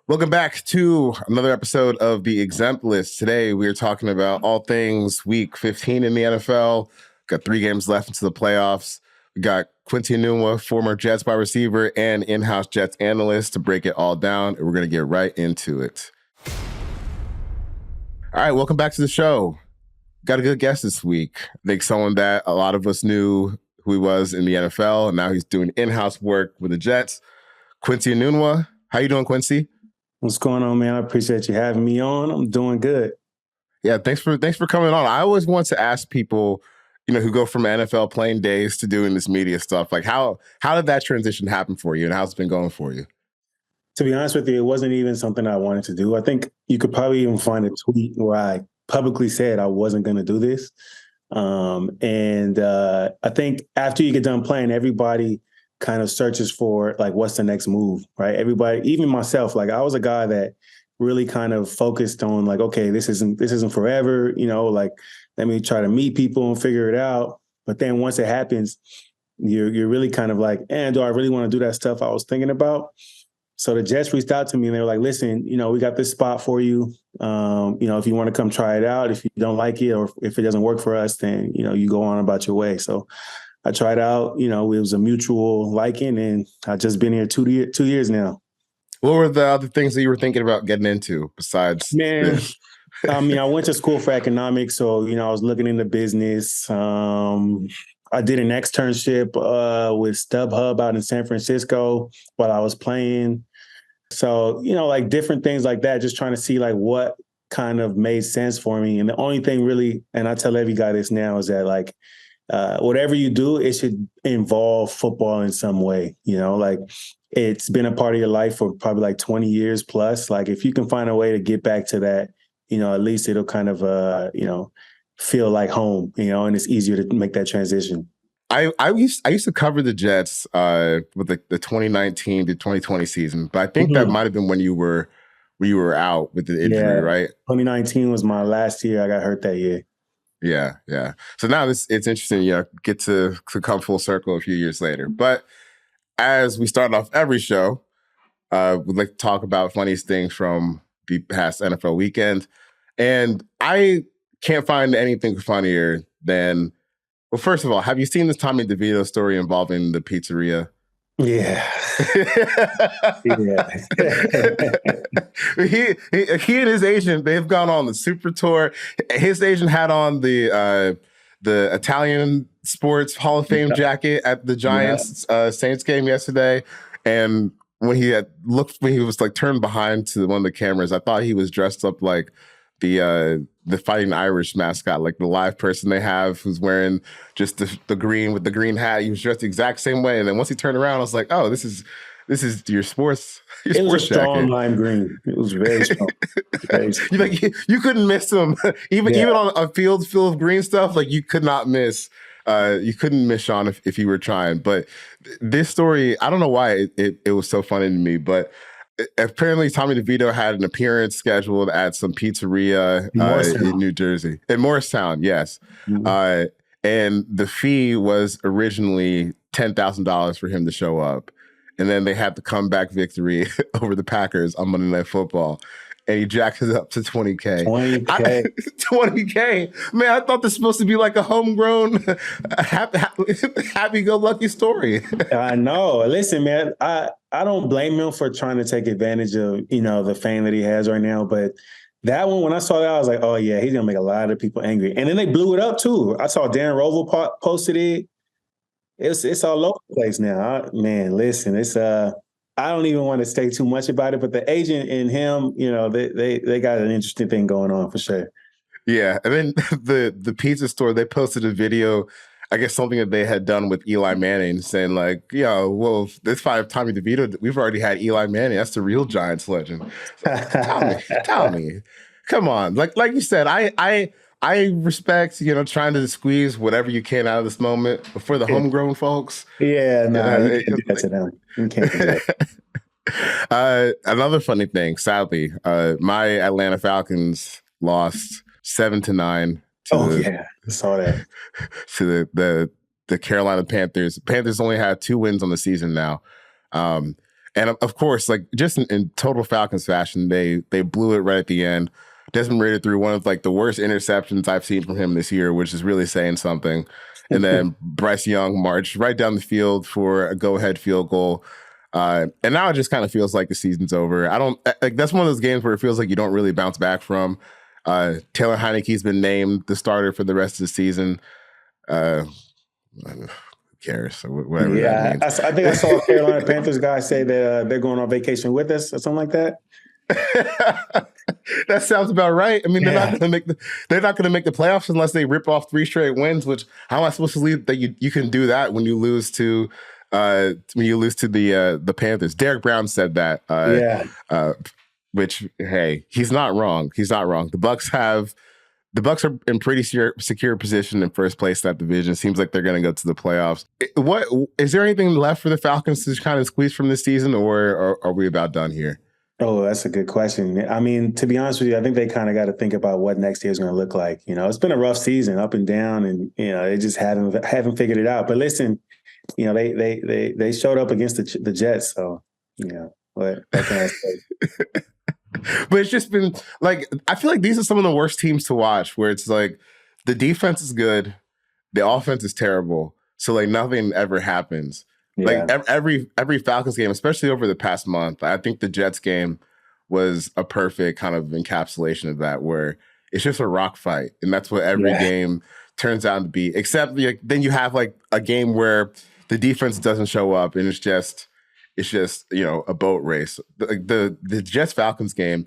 Welcome back to another episode of the Exempt List. Today, we are talking about all things Week 15 in the NFL. Got 3 games left into the playoffs. We got Quincy Enunwa, former Jets wide receiver and in-house Jets analyst, to break it all down, and we're going to get right into it. All right, welcome back to the show. Got a good guest this week. I think someone that a lot of us knew who he was in the NFL, and now he's doing in-house work with the Jets. Quincy Enunwa. How you doing, Quincy? What's going on, man? I appreciate you having me on. I'm doing good. Yeah, thanks for coming on. I always want to ask people, who go from NFL playing days to doing this media stuff, like how did that transition happen for you, and how's it been going for you? To be honest with you, it wasn't even something I wanted to do. I think you could probably even find a tweet where I publicly said I wasn't going to do this. I think after you get done playing, everybody kind of searches for like, what's the next move, right? Everybody, even myself, like I was a guy that really kind of focused on like, okay, this isn't forever, like let me try to meet people and figure it out. But then once it happens, you're really kind of like, do I really want to do that stuff I was thinking about? So the Jets reached out to me and they were like, listen, we got this spot for you. If you want to come try it out, if you don't like it or if it doesn't work for us, then, you go on about your way. So I tried out, it was a mutual liking, and I've just been here 2 years now. What were the other things that you were thinking about getting into besides this? I went to school for economics, so, I was looking into business. I did an externship with StubHub out in San Francisco while I was playing. So, like different things like that, just trying to see like what kind of made sense for me. And the only thing really, and I tell every guy this now, is that like, whatever you do, it should involve football in some way. Like it's been a part of your life for probably like 20 years plus. Like if you can find a way to get back to that, at least it'll kind of, feel like home, and it's easier to make that transition. I used to cover the Jets with the 2019 to 2020 season, but I think that might have been when you were out with the injury, right? 2019 was my last year. I got hurt that year. Yeah. So now it's interesting, get to come full circle a few years later. But as we start off every show, we'd like to talk about funniest things from the past NFL weekend. And I can't find anything funnier than, well, first of all, have you seen this Tommy Devito story involving the pizzeria? Yeah. He and his agent, they've gone on the super tour. His agent had on the Italian Sports Hall of Fame jacket at the Giants Saints game yesterday. And when he was like turned behind to one of the cameras, I thought he was dressed up like the Fighting Irish mascot, like the live person they have who's wearing just the green with the green hat. He was dressed the exact same way. And then once he turned around, I was like, oh, this is your sports jacket. It was a strong lime green. It was very strong. You couldn't miss him. Even on a field full of green stuff, like you could not miss. You couldn't miss Sean if you were trying. But this story, I don't know why it was so funny to me, but apparently Tommy DeVito had an appearance scheduled at some pizzeria in New Jersey. In Morristown, yes. Mm-hmm. And the fee was originally $10,000 for him to show up. And then they had the comeback victory over the Packers on Monday Night Football. And he jacked it up to $20K. $20K. Man, I thought this was supposed to be like a homegrown, happy-go-lucky story. I know. Listen, man, I don't blame him for trying to take advantage of, the fame that he has right now. But that one, when I saw that, I was like, oh, yeah, he's going to make a lot of people angry. And then they blew it up, too. I saw Darren Rovell posted it. It's all over the place now. Man, listen, it's I don't even want to say too much about it, but the agent and him, they got an interesting thing going on for sure. Yeah, and then the pizza store, they posted a video, I guess something that they had done with Eli Manning, saying like, well, this five Tommy DeVito, we've already had Eli Manning. That's the real Giants legend. Tommy, come on. Like you said, I respect, trying to squeeze whatever you can out of this moment. But for the homegrown folks. Yeah, no, you can't do that to them. You can't do that. Another funny thing, sadly, my Atlanta Falcons lost 7-9. I saw that. To the Carolina Panthers. Panthers only had 2 wins on the season now. And of course, like just in total Falcons fashion, they blew it right at the end. Desmond Ridder threw one of like the worst interceptions I've seen from him this year, which is really saying something. And then Bryce Young marched right down the field for a go-ahead field goal. And now it just kind of feels like the season's over. I don't like that's one of those games where it feels like you don't really bounce back from. Taylor Heineke's been named the starter for the rest of the season. Who cares? So whatever that means. I think I saw a Carolina Panthers guy say that they're going on vacation with us or something like that. That sounds about right. I mean, they're not going to make the playoffs unless they rip off 3 straight wins. Which how am I supposed to believe that you can do that when you lose to the Panthers? Derek Brown said that. Which hey, he's not wrong. He's not wrong. The Bucs are in pretty secure position in first place in that division. It seems like they're going to go to the playoffs. What is there anything left for the Falcons to kind of squeeze from this season, or are we about done here? Oh, that's a good question. I mean, to be honest with you, I think they kind of got to think about what next year is going to look like. You know, it's been a rough season, up and down, and you know they just haven't figured it out. But listen, you know they showed up against the Jets, so you know what can I say? But it's just been like I feel like these are some of the worst teams to watch, where it's like the defense is good, the offense is terrible, so like nothing ever happens. Yeah. Like every Falcons game, especially over the past month, I think the Jets game was a perfect kind of encapsulation of that, where it's just a rock fight, and that's what every game turns out to be. Except like, then you have like a game where the defense doesn't show up, and it's just you know a boat race. The Jets Falcons game,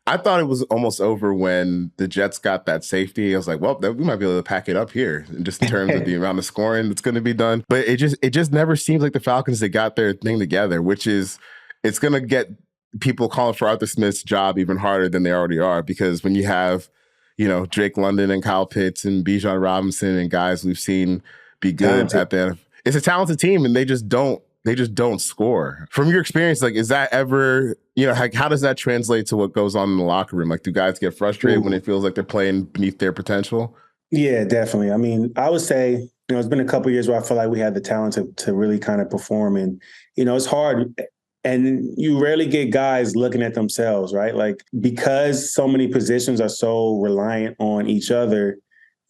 I thought it was almost over when the Jets got that safety. I was like, well, we might be able to pack it up here, just in terms of the amount of scoring that's going to be done. But it just never seems like the Falcons that got their thing together, which is it's going to get people calling for Arthur Smith's job even harder than they already are. Because when you have, you know, Drake London and Kyle Pitts and Bijan Robinson and guys we've seen be good at that, it's a talented team, and they just don't score. From your experience, like, is that ever, you know, how does that translate to what goes on in the locker room? Like, do guys get frustrated when it feels like they're playing beneath their potential? Yeah, definitely. I mean, I would say, you know, it's been a couple of years where I feel like we had the talent to really kind of perform. And, you know, it's hard. And you rarely get guys looking at themselves, right? Like, because so many positions are so reliant on each other,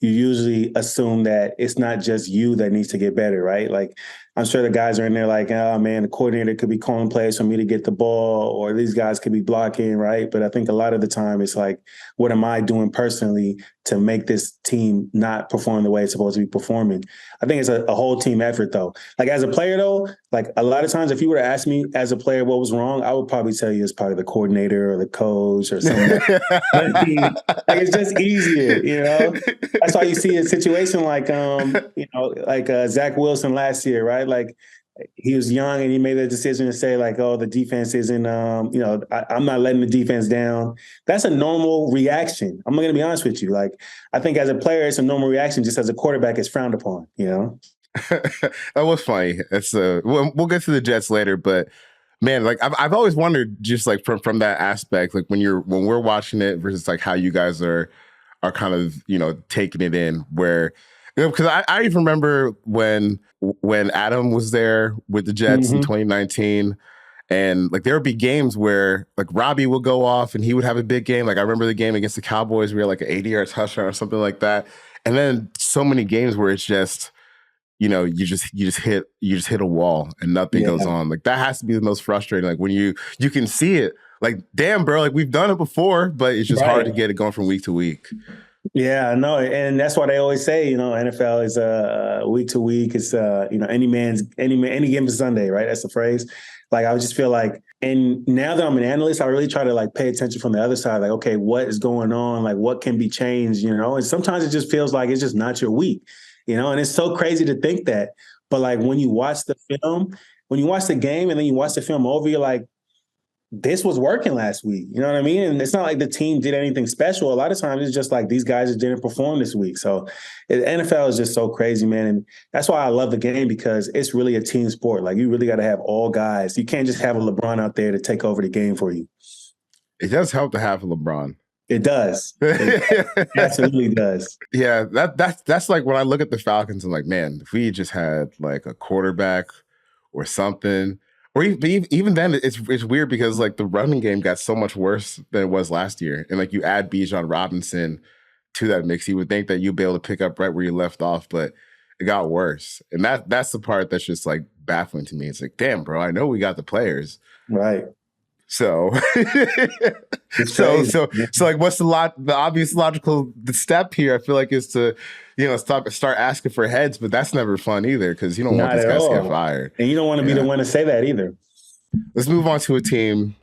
you usually assume that it's not just you that needs to get better, right? Like, I'm sure the guys are in there like, oh, man, the coordinator could be calling plays for me to get the ball, or these guys could be blocking, right? But I think a lot of the time it's like, what am I doing personally to make this team not perform the way it's supposed to be performing? I think it's a whole team effort, though. Like, as a player, though, like a lot of times if you were to ask me as a player what was wrong, I would probably tell you it's probably the coordinator or the coach or something. Like, it's just easier, you know? That's why you see a situation like, you know, like Zach Wilson last year, right? Like, he was young and he made the decision to say like, oh, the defense isn't, you know, I'm not letting the defense down. That's a normal reaction. I'm going to be honest with you. Like, I think as a player, it's a normal reaction. Just as a quarterback, it's frowned upon, you know? That was funny. It's we'll get to the Jets later, but man, like I've always wondered just like from that aspect, like when we're watching it versus like how you guys are kind of, you know, taking it in, where, you know, because I even remember when Adam was there with the Jets in 2019, and like there would be games where like Robbie would go off and he would have a big game. Like I remember the game against the Cowboys where like an 80-yard touchdown or something like that. And then so many games where it's just, you know, you just hit a wall and nothing goes on. Like that has to be the most frustrating. Like when you can see it, like, damn, bro, like we've done it before, but it's just hard to get it going from week to week. Yeah, no, and that's why they always say, you know, NFL is week to week. It's you know, any given Sunday, right? That's the phrase. Like, I just feel like, and now that I'm an analyst, I really try to like pay attention from the other side. Like, okay, what is going on? Like, what can be changed? You know, and sometimes it just feels like it's just not your week, you know. And it's so crazy to think that, but like when you watch the film, when you watch the game, and then you watch the film over, you're like, this was working last week. You know what I mean? And it's not like the team did anything special. A lot of times it's just like these guys just didn't perform this week. So the NFL is just so crazy, man. And that's why I love the game, because it's really a team sport. Like, you really got to have all guys. You can't just have a LeBron out there to take over the game for you. It does help to have a LeBron. It does. It absolutely does. Yeah, that's like when I look at the Falcons, I'm like, man, if we just had like a quarterback or something, Even then, it's weird because like the running game got so much worse than it was last year, and like you add Bijan Robinson to that mix, you would think that you'd be able to pick up right where you left off, but it got worse, and that's the part that's just like baffling to me. It's like, damn, bro, I know we got the players, Right. so Crazy. so like what's the obvious logical step here? I feel like is to start asking for heads, but that's never fun either because you don't want Not these at guys to all. get fired. And you don't want to be the one to say that either. Let's move on to a team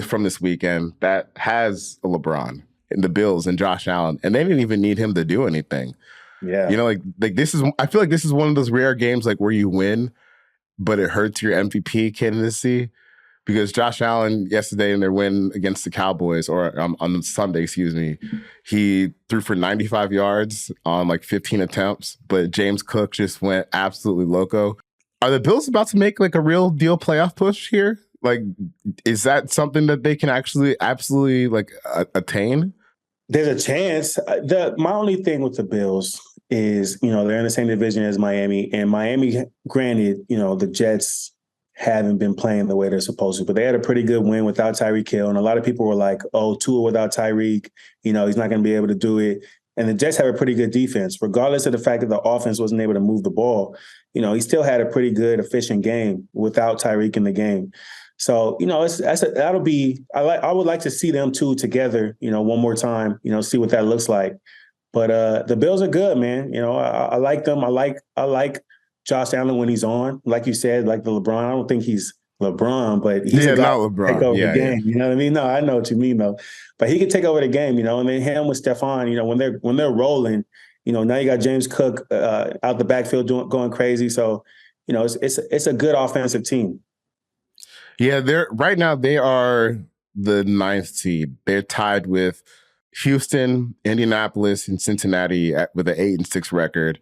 from this weekend that has a LeBron and the Bills and Josh Allen, and they didn't even need him to do anything. Yeah. Like this is, I feel like this is one of those rare games like where you win, but it hurts your MVP candidacy. Because Josh Allen yesterday in their win against the Cowboys, or on Sunday, excuse me, he threw for 95 yards on like 15 attempts, but James Cook just went absolutely loco. Are the Bills about to make like a real deal playoff push here? Like, is that something that they can actually absolutely like attain? There's a chance. My only thing with the Bills is, they're in the same division as Miami, and Miami, granted, the Jets haven't been playing the way they're supposed to, but they had a pretty good win without Tyreek Hill. And a lot of people were like, oh, Tua without Tyreek, he's not going to be able to do it. And the Jets have a pretty good defense, regardless of the fact that the offense wasn't able to move the ball. He still had a pretty good, efficient game without Tyreek in the game. So, that'll be, I would like to see them two together, one more time, see what that looks like. But the Bills are good, man. I like them. I like Josh Allen when he's on, like you said, like the LeBron. I don't think he's LeBron, but he's a guy not LeBron. Take over the game. Yeah. You know what I mean? No, I know what you mean though. But he could take over the game, and then him with Stephon, when they're rolling, now you got James Cook out the backfield going crazy. So, it's a good offensive team. Yeah, right now they are the 9th seed. They're tied with Houston, Indianapolis, and Cincinnati with an 8-6 record.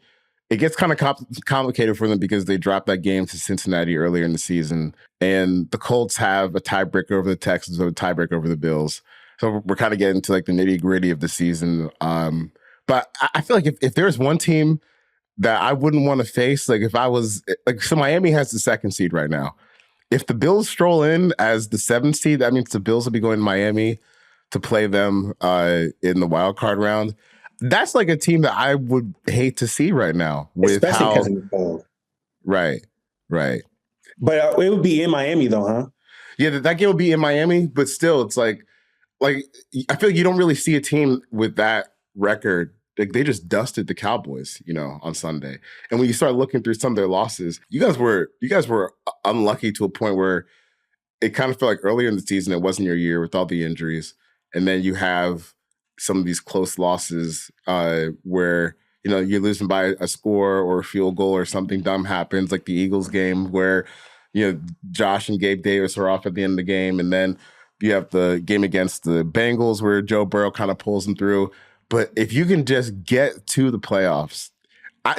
It gets kind of complicated for them because they dropped that game to Cincinnati earlier in the season. And the Colts have a tiebreaker over the Texans or a tiebreaker over the Bills. So we're kind of getting to like the nitty gritty of the season. But I feel like if there's one team that I wouldn't want to face, like if I was like, so Miami has the 2nd seed right now. If the Bills stroll in as the 7th seed, that means the Bills will be going to Miami to play them in the wild card round. That's like a team that I would hate to see right now. Especially because of the cold. Right. But it would be in Miami though, huh? Yeah, that game would be in Miami, but still, it's like I feel like you don't really see a team with that record. Like they just dusted the Cowboys, on Sunday. And when you start looking through some of their losses, you guys were unlucky to a point where it kind of felt like earlier in the season it wasn't your year with all the injuries, and then you have some of these close losses where you're losing by a score or a field goal or something dumb happens, like the Eagles game where Josh and Gabe Davis are off at the end of the game, and then you have the game against the Bengals where Joe Burrow kind of pulls them through. But if you can just get to the playoffs,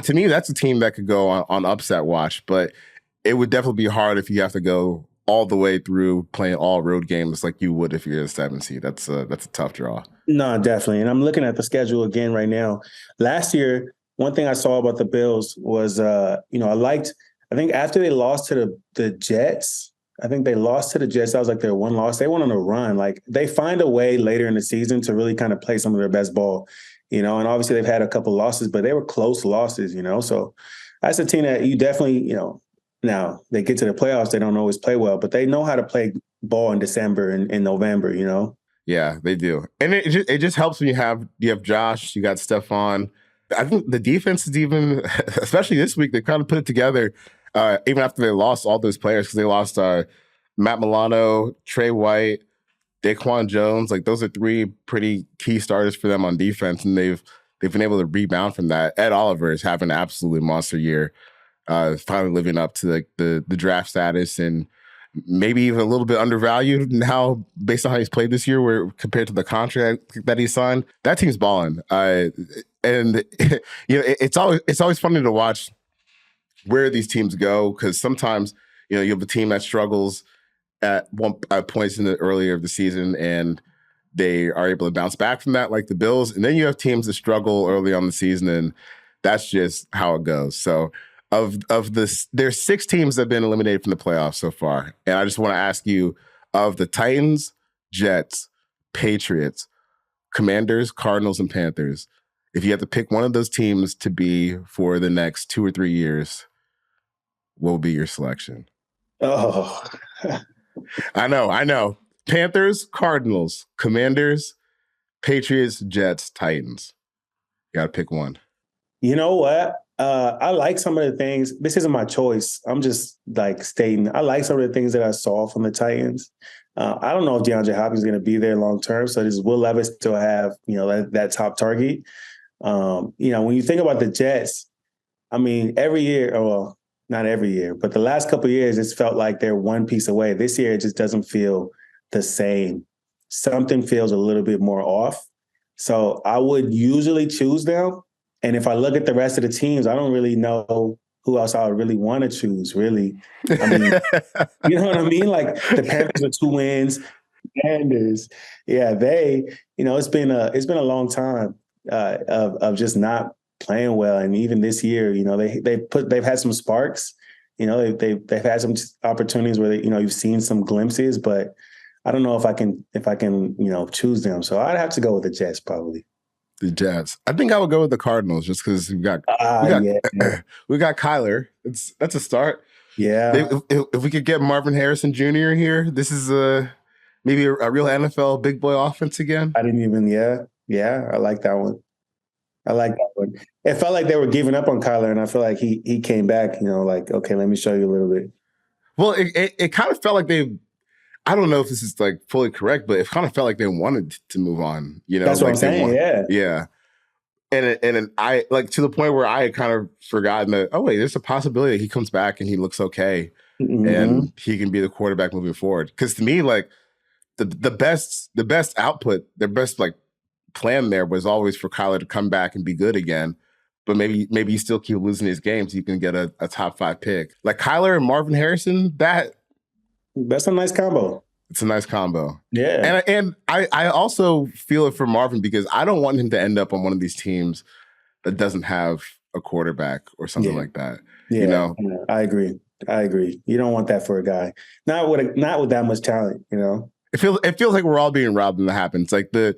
to me that's a team that could go on upset watch. But it would definitely be hard if you have to go all the way through playing all road games like you would if you're a 7 seed. That's a tough draw. No, definitely. And I'm looking at the schedule again right now. Last year, one thing I saw about the Bills was, I think after they lost to the Jets, that was like their one loss. They went on a run. Like they find a way later in the season to really kind of play some of their best ball, and obviously they've had a couple losses, but they were close losses, So that's a team that you definitely, now they get to the playoffs, they don't always play well, but they know how to play ball in December and in November, Yeah, they do. And it just helps when you have Josh, you got Stephon. I think the defense is even, especially this week, they kind of put it together even after they lost all those players, because they lost Matt Milano, Trey White, Daquan Jones. Like those are 3 pretty key starters for them on defense, and they've been able to rebound from that. Ed Oliver is having an absolutely monster year, finally living up to the draft status and maybe even a little bit undervalued now based on how he's played this year, where compared to the contract that he signed. That team's balling. And it's always funny to watch where these teams go, because sometimes you have a team that struggles at points in the earlier of the season and they are able to bounce back from that, like the Bills, and then you have teams that struggle early on the season, and that's just how it goes. So of this, there's 6 teams that have been eliminated from the playoffs so far. And I just want to ask you, of the Titans, Jets, Patriots, Commanders, Cardinals, and Panthers, if you had to pick one of those teams to be for the next 2 or 3 years, what would be your selection? Oh, I know. Panthers, Cardinals, Commanders, Patriots, Jets, Titans. You got to pick one. you know what? I like some of the things. This isn't my choice. I'm just like stating. I like some of the things that I saw from the Titans. I don't know if DeAndre Hopkins is going to be there long term. So does Will Levis still have that top target? When you think about the Jets, I mean, every year, well, not every year, but the last couple of years, it's felt like they're one piece away. This year, it just doesn't feel the same. Something feels a little bit more off. So I would usually choose them. And if I look at the rest of the teams, I don't really know who else I would really want to choose, really. I mean, you know what I mean? Like the Panthers with 2 wins. Panthers, yeah, it's been a long time of just not playing well. And even this year, they've had some sparks. They've had some opportunities where you've seen some glimpses, but I don't know if I can choose them. So I'd have to go with the Jets probably. The Jets. I think I would go with the Cardinals just because we got Kyler. That's a start. Yeah. If we could get Marvin Harrison Jr. here, this is maybe a real NFL big boy offense again. I didn't even. Yeah. I like that one. It felt like they were giving up on Kyler, and I feel like he came back. Okay, let me show you a little bit. Well, it kind of felt like I don't know if this is like fully correct, but it kind of felt like they wanted to move on. That's what I'm saying. Yeah. And I like to the point where I had kind of forgotten that, oh wait, there's a possibility that he comes back and he looks okay, and he can be the quarterback moving forward. Because to me, like the best output, their best like plan there was always for Kyler to come back and be good again. But maybe you still keep losing these games, you can get a top 5 pick. Like Kyler and Marvin Harrison, that's a nice combo. It's a nice combo. Yeah. And I also feel it for Marvin because I don't want him to end up on one of these teams that doesn't have a quarterback or something like that. Yeah. I agree. You don't want that for a guy. Not with that much talent, It feels like we're all being robbed when that happens. Like the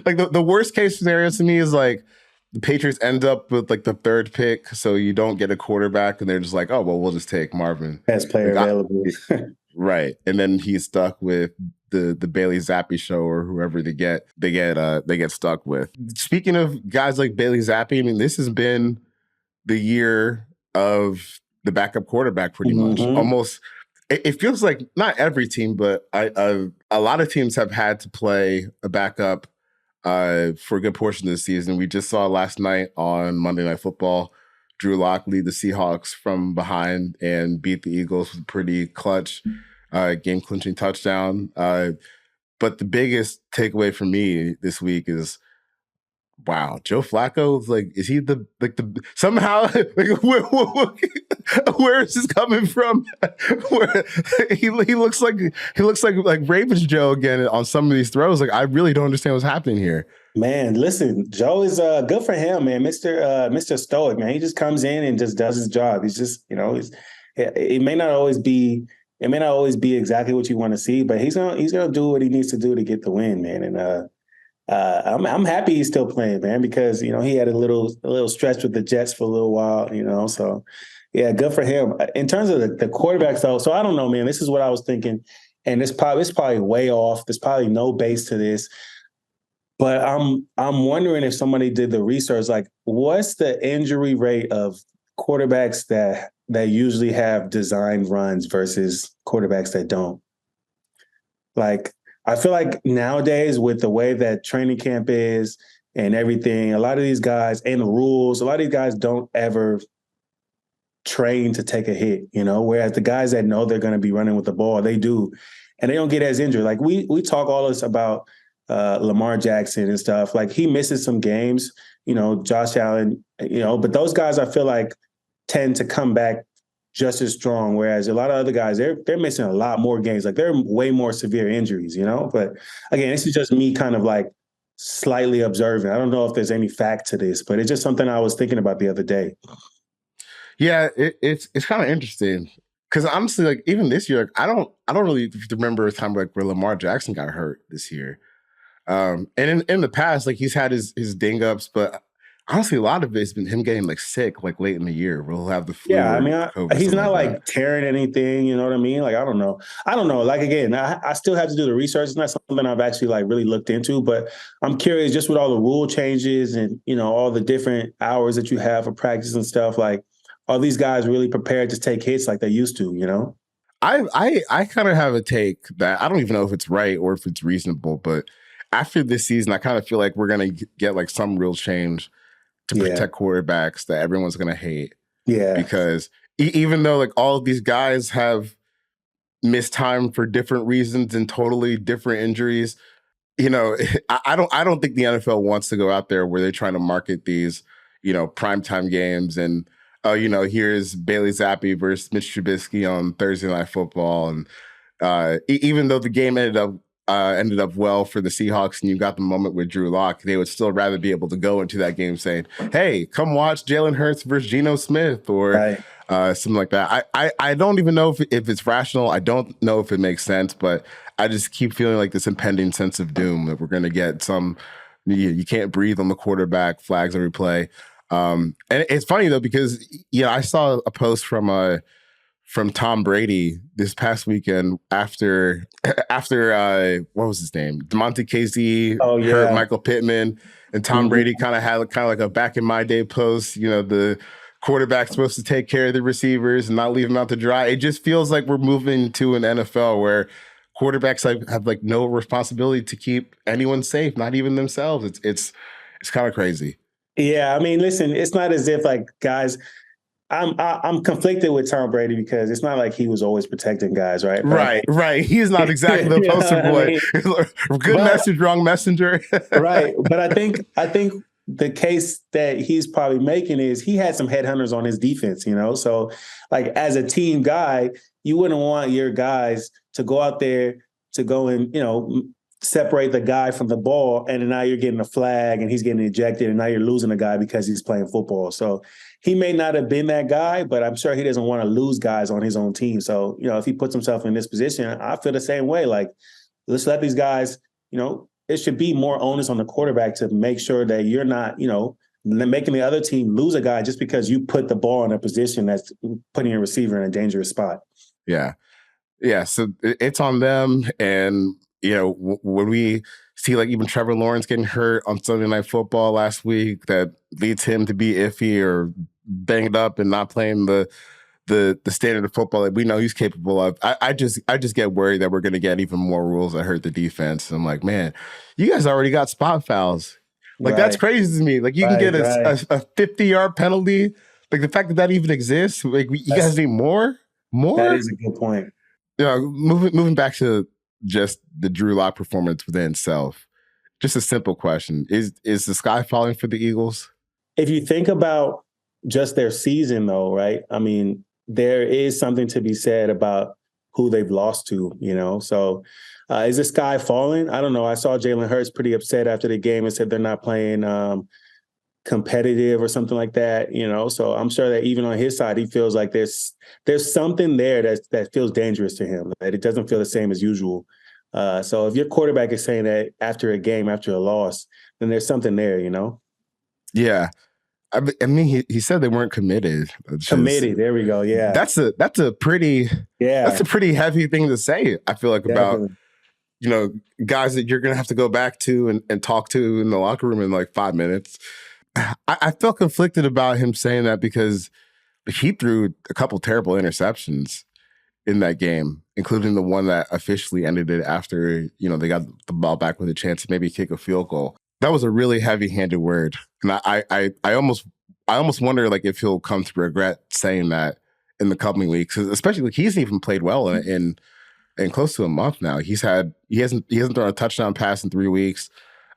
like the worst case scenario to me is like the Patriots end up with like the 3rd pick, so you don't get a quarterback, and they're just like, oh well, we'll just take Marvin, best player available, right? And then he's stuck with the Bailey Zappi show or whoever they get stuck with. Speaking of guys like Bailey Zappi, I mean, this has been the year of the backup quarterback, pretty much. Almost, it feels like not every team, but a lot of teams have had to play a backup for a good portion of the season. We just saw last night on Monday Night Football, Drew Lock lead the Seahawks from behind and beat the Eagles with a pretty clutch game-clinching touchdown. But the biggest takeaway for me this week is, wow, Joe Flacco, like, is he somehow, like, where is this coming from? Where he looks like Ravens Joe again on some of these throws. Like, I really don't understand what's happening here. Man, listen, Joe is good for him, man. Mr. Stoic, man. He just comes in and just does his job. He's just, it may not always be exactly what you want to see, but he's gonna do what he needs to do to get the win, man. And I'm happy he's still playing, man, because he had a little stretch with the Jets for a little while, so yeah, good for him. In terms of the quarterbacks, though, so I don't know, man. This is what I was thinking, and it's probably way off. There's probably no base to this, but I'm wondering if somebody did the research, like what's the injury rate of quarterbacks that usually have designed runs versus quarterbacks that don't. Like, I feel like nowadays with the way that training camp is and everything, a lot of these guys and the rules, a lot of these guys don't ever train to take a hit, whereas the guys that know they're going to be running with the ball, they do. And they don't get as injured. Like we talk all this about Lamar Jackson and stuff. Like he misses some games, Josh Allen, but those guys I feel like tend to come back just as strong. Whereas a lot of other guys, they're missing a lot more games. Like they're way more severe injuries, But again, this is just me kind of like slightly observant. I don't know if there's any fact to this, but it's just something I was thinking about the other day. Yeah, it's kind of interesting because honestly, like even this year, like, I don't really remember a time like where Lamar Jackson got hurt this year. And in the past, like he's had his ding ups, but honestly, a lot of it's been him getting like sick like late in the year. Where he'll have the flu Yeah, I or mean, COVID, he's something not like that. like tearing anything. You know what I mean? Like, I don't know. I don't know. Like, again, I still have to do the research. It's not something I've actually like really looked into, but I'm curious just with all the rule changes and, you know, all the different hours that you have for practice and stuff. Like, are these guys really prepared to take hits like they used to, you know? I kind of have a take that I don't even know if it's right or if it's reasonable, but after this season, I kind of feel like we're gonna get like some real change to Yeah. protect quarterbacks that everyone's gonna hate Yeah. because even though like all of these guys have missed time for different reasons and totally different injuries, you know, I don't think the NFL wants to go out there where they're trying to market these, you know, primetime games and you know, here's Bailey Zappi versus Mitch Trubisky on Thursday Night Football, and even though the game ended up well for the Seahawks, and you got the moment with Drew Lock, they would still rather be able to go into that game saying, "Hey, come watch Jalen Hurts versus Geno Smith," or Right. something like that. I don't even know if it's rational. I don't know if it makes sense, but I just keep feeling like this impending sense of doom that we're going to get some. You can't breathe on the quarterback, flags every play. And it's funny though because I saw a post from Tom Brady this past weekend after what was his name? DeMonte Casey Oh, hurt yeah. Michael Pittman, and Tom Mhm. Brady kind of had kind of like a back in my day post. You know, the quarterback's supposed to take care of the receivers and not leave them out to dry. It just feels like we're moving to an NFL where quarterbacks have like no responsibility to keep anyone safe, not even themselves. It's kind of crazy. Yeah. I mean, listen, it's not as if like guys, I'm conflicted with Tom Brady because it's not like he was always protecting guys, right? But I Right, right. He's not exactly the you know poster what I boy. mean? Good But message, wrong messenger. right. But I think the case that he's probably making is he had some headhunters on his defense, you know? So like as a team guy, you wouldn't want your guys to go out there to go and, you know, separate the guy from the ball, and then now you're getting a flag and he's getting ejected, and now you're losing a guy because he's playing football. So he may not have been that guy, but I'm sure he doesn't want to lose guys on his own team. So, you know, if he puts himself in this position, I feel the same way. Like, let's let these guys, you know, it should be more onus on the quarterback to make sure that you're not, you know, making the other team lose a guy just because you put the ball in a position that's putting your receiver in a dangerous spot. Yeah, yeah. So it's on them, and when we see like even Trevor Lawrence getting hurt on Sunday Night Football last week, that leads him to be iffy or banged up and not playing the standard of football that we know he's capable of. I just get worried that we're going to get even more rules that hurt the defense. I'm like, man, you guys already got spot fouls. Like that's Right, crazy to me. Like you can right, get right. a 50-yard penalty. Like the fact that that even exists. Like you guys That's need more, that more. is a good point. Moving back to just the Drew Lock performance within itself. Just a simple question: Is the sky falling for the Eagles? If you think about just their season, though, right? I mean, there is something to be said about who they've lost to, you know? So is the sky falling? I don't know. I saw Jalen Hurts pretty upset after the game and said they're not playing competitive or something like that, you know? So I'm sure that even on his side, he feels like there's something there that feels dangerous to him, that it doesn't feel the same as usual. So if your quarterback is saying that after a game, after a loss, then there's something there, you know? Yeah, I mean, he said they weren't committed, which is Committed. There we go. Yeah. that's a Yeah. pretty heavy thing to say. I feel like about Definitely. guys that you're gonna have to go back to and talk to in the locker room in like 5 minutes. I felt conflicted about him saying that because he threw a couple terrible interceptions in that game, including the one that officially ended it after they got the ball back with a chance to maybe kick a field goal. That was a really heavy-handed word, and I almost wonder like if he'll come to regret saying that in the coming weeks, especially like he's even played well in close to a month now. He hasn't thrown a touchdown pass in 3 weeks.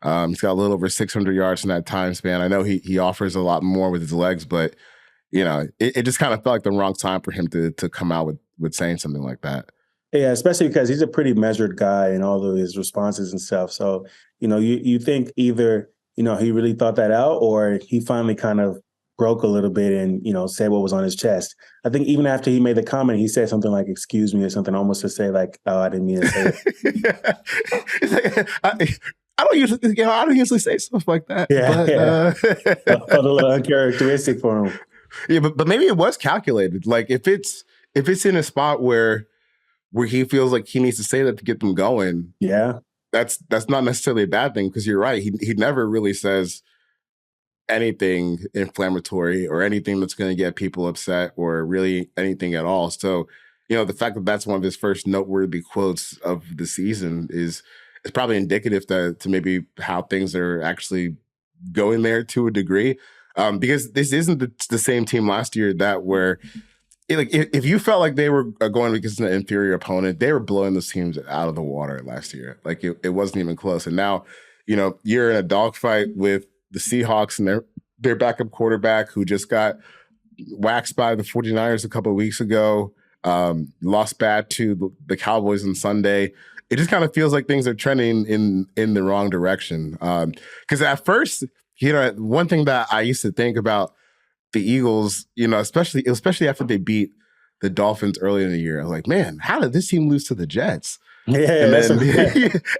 He's got a little over 600 yards in that time span. I know he offers a lot more with his legs, but it just kind of felt like the wrong time for him to come out with saying something like that. Yeah, especially because he's a pretty measured guy in all of his responses and stuff. So, you think either, he really thought that out or he finally kind of broke a little bit and, said what was on his chest. I think even after he made the comment, he said something like, excuse me, or something almost to say like, oh, I didn't mean to say it. It's like, I don't usually say stuff like that. Yeah, But yeah. Felt a little uncharacteristic for him. yeah, but maybe it was calculated. Like if it's in a spot where he feels like he needs to say that to get them going, Yeah. that's not necessarily a bad thing, because you're right. He never really says anything inflammatory or anything that's going to get people upset or really anything at all. So, the fact that that's one of his first noteworthy quotes of the season is probably indicative to maybe how things are actually going there to a degree. Because this isn't the same team last year that were like, if you felt like they were going against an inferior opponent, they were blowing those teams out of the water last year. Like it wasn't even close. And now, you're in a dogfight with the Seahawks and their backup quarterback, who just got waxed by the 49ers a couple of weeks ago, lost bad to the Cowboys on Sunday. It just kind of feels like things are trending in the wrong direction. Because at first, one thing that I used to think about the Eagles, especially after they beat the Dolphins early in the year, I was like, man, how did this team lose to the Jets? Yeah,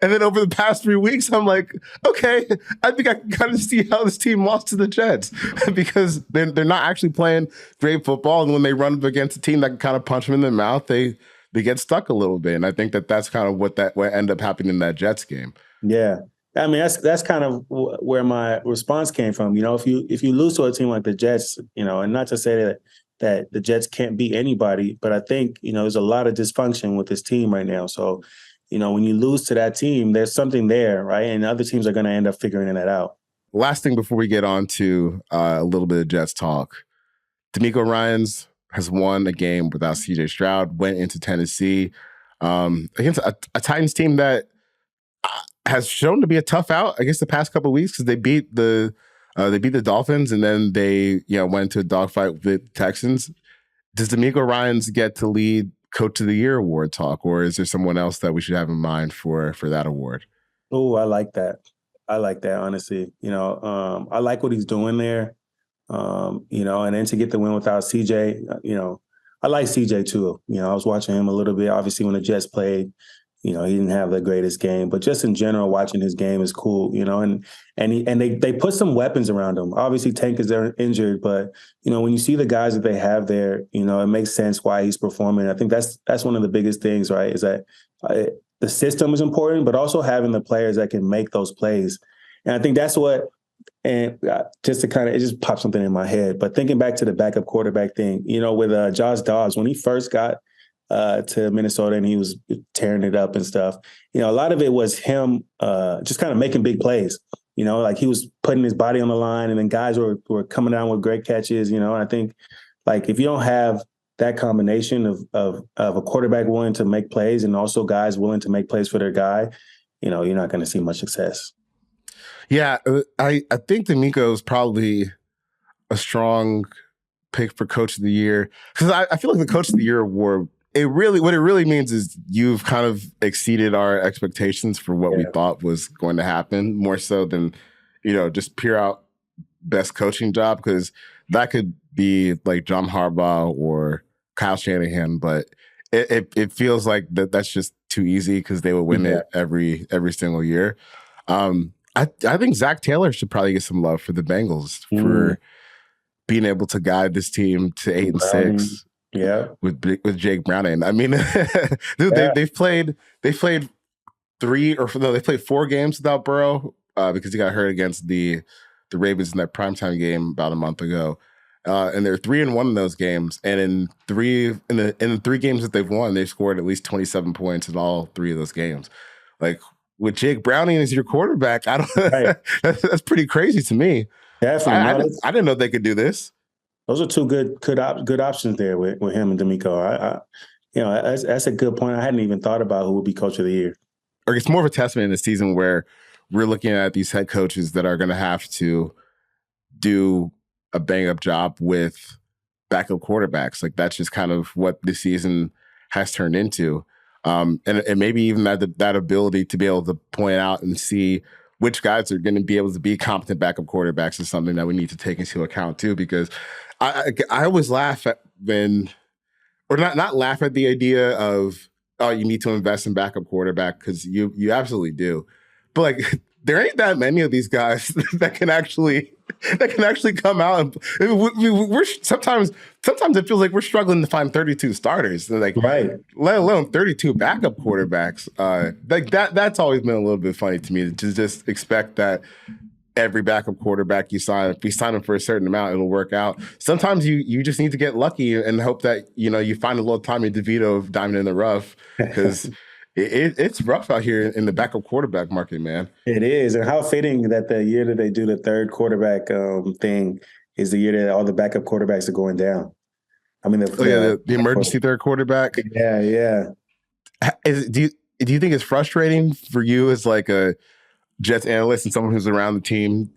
and then over the past 3 weeks, I'm like, okay, I think I can kind of see how this team lost to the Jets because they're not actually playing great football, and when they run up against a team that can kind of punch them in the mouth, they get stuck a little bit. And I think that's kind of what ended up happening in that Jets game. Yeah. I mean, that's kind of where my response came from. If you lose to a team like the Jets, and not to say that the Jets can't beat anybody, but I think, there's a lot of dysfunction with this team right now. So, when you lose to that team, there's something there, right? And other teams are going to end up figuring that out. Last thing before we get on to a little bit of Jets talk, Dameco Ryans has won a game without CJ Stroud, went into Tennessee against a Titans team that has shown to be a tough out, I guess, the past couple of weeks, because they beat the Dolphins, and then they went into a dogfight with the Texans. Does Dameco Ryans get to lead Coach of the Year award talk, or is there someone else that we should have in mind for that award? Oh, I like that. Honestly. I like what he's doing there. And then to get the win without CJ, I like CJ too. I was watching him a little bit. Obviously, when the Jets played, he didn't have the greatest game, but just in general, watching his game is cool. And they put some weapons around him. Obviously, Tank is injured, but when you see the guys that they have there, it makes sense why he's performing. I think that's one of the biggest things, right? Is that the system is important, but also having the players that can make those plays. And I think that's what. And just to kind of, it just popped something in my head. But thinking back to the backup quarterback thing, with Josh Dobbs, when he first got to Minnesota and he was tearing it up and stuff, a lot of it was him just kind of making big plays. Like he was putting his body on the line, and then guys were coming down with great catches. And I think, like, if you don't have that combination of a quarterback willing to make plays and also guys willing to make plays for their guy, you're not going to see much success. Yeah, I think Dameco is probably a strong pick for Coach of the Year, because I feel like the Coach of the Year award, what it really means is you've kind of exceeded our expectations for what we thought was going to happen, more so than just pure out best coaching job, because that could be like John Harbaugh or Kyle Shanahan, but it feels like that's just too easy because they would win it every single year. I think Zach Taylor should probably get some love for the Bengals for being able to guide this team to 8-6. Yeah, with Jake Browning. I mean, dude, they've played 4 games without Burrow because he got hurt against the Ravens in that primetime game about a month ago. And they're 3-1 in those games. And in the 3 games that they've won, they've scored at least 27 points in all 3 of those games. Like, with Jake Browning as your quarterback, that's pretty crazy to me. Definitely. I didn't know they could do this. Those are 2 good options there with him and Dameco. That's a good point. I hadn't even thought about who would be Coach of the Year. Or it's more of a testament in the season where we're looking at these head coaches that are going to have to do a bang-up job with backup quarterbacks. Like, that's just kind of what this season has turned into. And maybe even that ability to be able to point out and see which guys are going to be able to be competent backup quarterbacks is something that we need to take into account too. Because I always laugh at or not laugh at the idea of, oh, you need to invest in backup quarterback, because you absolutely do, but like there ain't that many of these guys that can actually come out and we're sometimes it feels like we're struggling to find 32 starters, like, Right. let alone 32 backup quarterbacks. Like that's always been a little bit funny to me, to just expect that every backup quarterback you sign, if you sign them for a certain amount, it'll work out. Sometimes you just need to get lucky and hope that, you find a little Tommy DeVito of diamond in the rough, because it's rough out here in the backup quarterback market, man. It is. And how fitting that the year that they do the third quarterback thing is the year that all the backup quarterbacks are going down. I mean, the emergency third quarterback. Yeah. Do you think it's frustrating for you as like a Jets analyst and someone who's around the team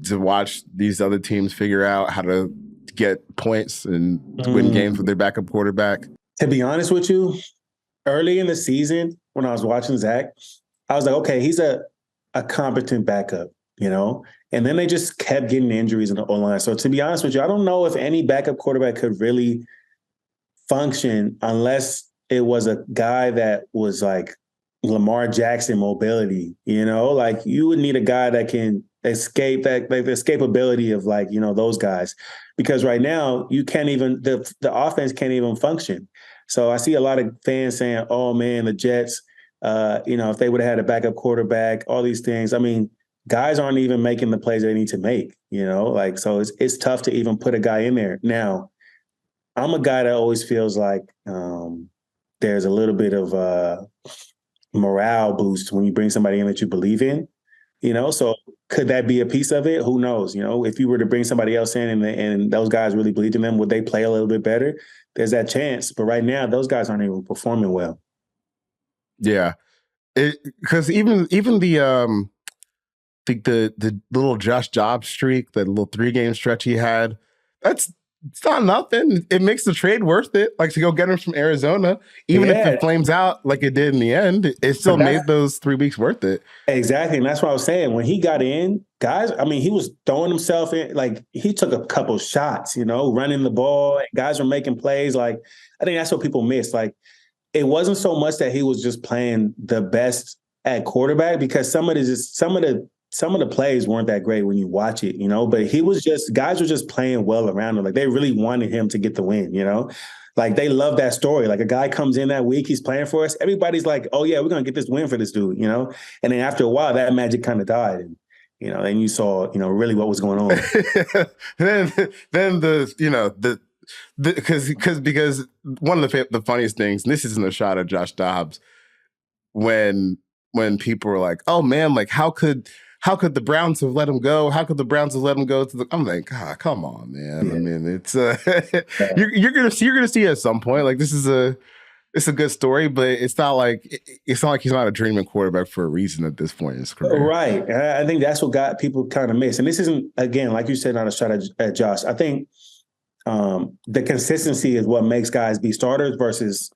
to watch these other teams figure out how to get points and win games with their backup quarterback? To be honest with you, early in the season when I was watching Zach, I was like, okay, he's a competent backup, And then they just kept getting injuries in the O-line. So to be honest with you, I don't know if any backup quarterback could really function unless it was a guy that was like Lamar Jackson mobility, like you would need a guy that can escape that, like the escapability of like, those guys, because right now you can't even, the offense can't even function. So I see a lot of fans saying, oh man, the Jets, if they would have had a backup quarterback, all these things. I mean, guys aren't even making the plays they need to make, like, so it's tough to even put a guy in there. Now, I'm a guy that always feels like there's a little bit of morale boost when you bring somebody in that you believe in, so could that be a piece of it? Who knows? If you were to bring somebody else in and those guys really believed in them, would they play a little bit better? There's that chance. But right now, those guys aren't even performing well. Yeah. Because even the little Josh Jobs streak, that little 3-game stretch he had, it's not nothing. It makes the trade worth it. Like, to go get him from Arizona, even if it flames out like it did in the end, it still made those 3 weeks worth it. Exactly. And that's what I was saying. When he got in, guys, I mean, he was throwing himself in, like he took a couple shots, running the ball, and guys were making plays. Like, I think that's what people miss. Like, it wasn't so much that he was just playing the best at quarterback, because some of the plays weren't that great when you watch it, but he was just, guys were just playing well around him. Like, they really wanted him to get the win, like they love that story. Like, a guy comes in that week, he's playing for us. Everybody's like, oh yeah, we're going to get this win for this dude, and then after a while that magic kind of died. And, then you saw, really what was going on. then because one of the funniest things, and this isn't a shot at Josh Dobbs, when people were like, oh man, like how could the Browns have let him go? How could the Browns have let him go to the? I'm like, God, come on, man. Yeah. I mean, it's you're gonna see at some point. Like, it's a good story, but it's not like he's not a dreaming quarterback for a reason at this point in his career. Right. And I think that's what got people kind of miss. And this isn't, again, like you said, not a shot at Josh. I think the consistency is what makes guys be starters versus,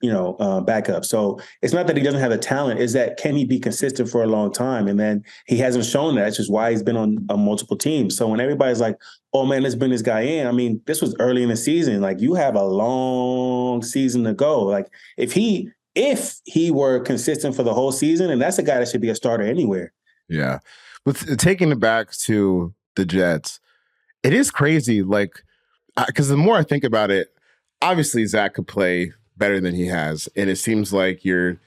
backup. So it's not that he doesn't have the talent, is that can he be consistent for a long time? And then he hasn't shown that. That's just why he's been on multiple teams. So when everybody's like, oh man, let's bring this guy in. I mean, this was early in the season. Like, you have a long season to go. Like, if he were consistent for the whole season, and that's a guy that should be a starter anywhere. Yeah. With taking it back to the Jets, it is crazy. Like, because the more I think about it, obviously Zach could play better than he has, and it seems like you're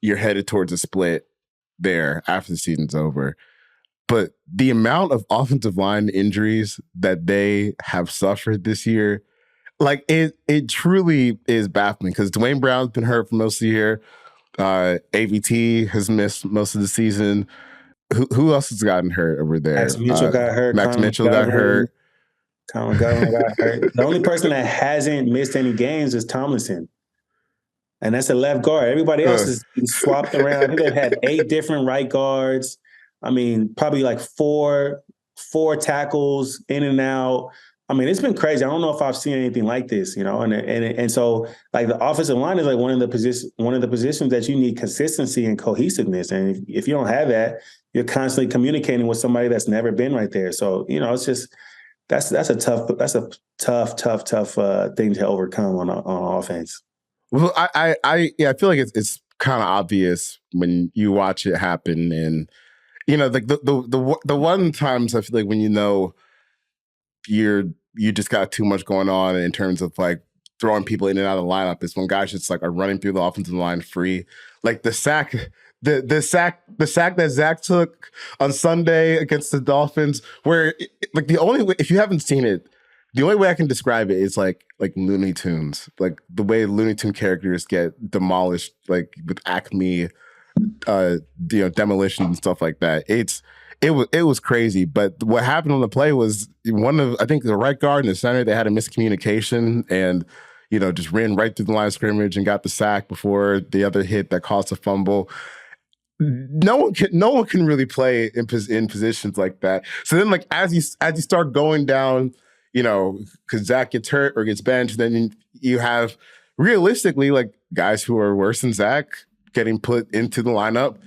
headed towards a split there after the season's over. But the amount of offensive line injuries that they have suffered this year, like it truly is baffling, because Dwayne Brown's been hurt for most of the year. AVT has missed most of the season. Who else has gotten hurt over there? Max Mitchell got hurt. Max Mitchell got hurt. Colin Governor got hurt. The only person that hasn't missed any games is Tomlinson. And that's a left guard. Everybody else is swapped around. I think they've had 8 different right guards. I mean, probably like four tackles in and out. I mean, it's been crazy. I don't know if I've seen anything like this, and so like the offensive line is like one of the positions that you need consistency and cohesiveness. And if you don't have that, you're constantly communicating with somebody that's never been right there. So, it's just that's a tough thing to overcome on offense. Well, I feel like it's kind of obvious when you watch it happen, and like the one times I feel like when you just got too much going on in terms of like throwing people in and out of the lineup is when guys just like are running through the offensive line free. Like the sack that Zach took on Sunday against the Dolphins, where like the only way, if you haven't seen it, the only way I can describe it is like Looney Tunes, like the way Looney Tune characters get demolished, like with Acme, demolition and stuff like that. It was crazy. But what happened on the play was I think the right guard and the center, they had a miscommunication and, just ran right through the line of scrimmage and got the sack before the other hit that caused a fumble. No one can really play in positions like that. So then, like as you start going down, because Zach gets hurt or gets benched, then you have realistically like guys who are worse than Zach getting put into the lineup.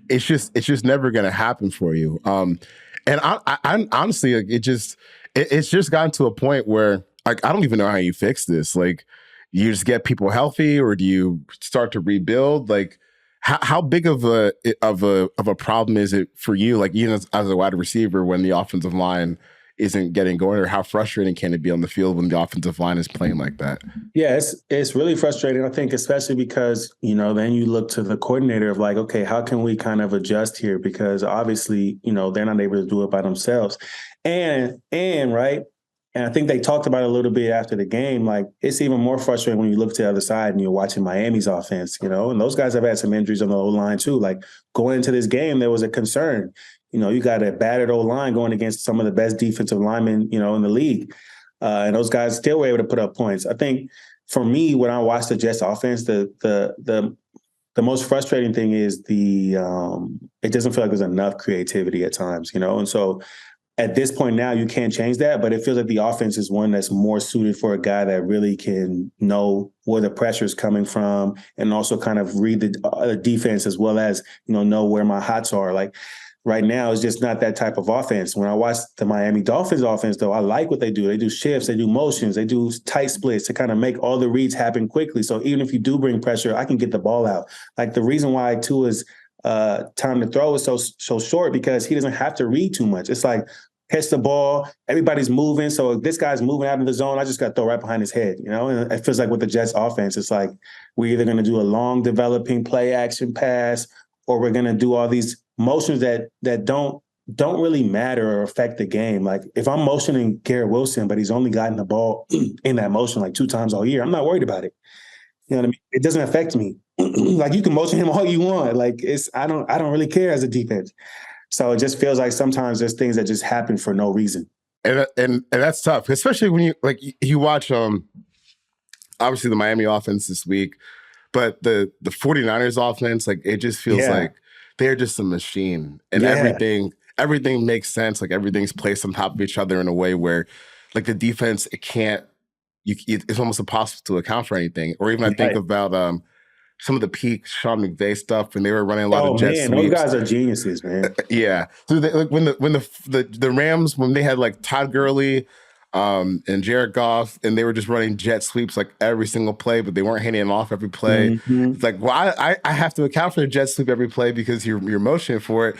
It's just never going to happen for you. And I honestly, like, it's just gotten to a point where like I don't even know how you fix this. Like, you just get people healthy, or do you start to rebuild? Like, how big of a problem is it for you? Like, even as a wide receiver, when the offensive line isn't getting going, or how frustrating can it be on the field when the offensive line is playing like that? Yeah, it's really frustrating. I think especially because, then you look to the coordinator of like, okay, how can we kind of adjust here? Because obviously, they're not able to do it by themselves. And right. And I think they talked about it a little bit after the game. Like, it's even more frustrating when you look to the other side and you're watching Miami's offense, and those guys have had some injuries on the O-line too. Like, going into this game, there was a concern. You got a battered O-line going against some of the best defensive linemen, in the league. And those guys still were able to put up points. I think for me, when I watch the Jets offense, the most frustrating thing is it doesn't feel like there's enough creativity at times, and so at this point now, you can't change that, but it feels like the offense is one that's more suited for a guy that really can know where the pressure is coming from and also kind of read the defense as well as, know where my hots are. Like, right now, it's just not that type of offense. When I watch the Miami Dolphins offense, though, I like what they do. They do shifts, they do motions, they do tight splits to kind of make all the reads happen quickly. So even if you do bring pressure, I can get the ball out. Like, the reason why Tua's time to throw is so short, because he doesn't have to read too much. It's like, catch the ball, everybody's moving. So if this guy's moving out of the zone, I just got to throw right behind his head, And it feels like with the Jets offense, it's like we're either going to do a long developing play action pass, or we're going to do all these motions that don't really matter or affect the game. Like, if I'm motioning Garrett Wilson, but he's only gotten the ball in that motion like 2 times all year, I'm not worried about it. You know what I mean? It doesn't affect me. Like, you can motion him all you want. Like, I don't really care as a defense. So it just feels like sometimes there's things that just happen for no reason. And that's tough, especially when you watch obviously the Miami offense this week, but the 49ers offense, like, it just feels like they're just a machine, and everything makes sense. Like, everything's placed on top of each other in a way where, like, the defense, it's almost impossible to account for anything. Or even I think about some of the peak Sean McVay stuff when they were running a lot of jet sweeps. Those guys are geniuses, man. Yeah. So when the Rams, when they had like Todd Gurley and Jared Goff, and they were just running jet sweeps like every single play, but they weren't handing them off every play. Mm-hmm. It's like, well, I have to account for the jet sweep every play because you're motioning for it.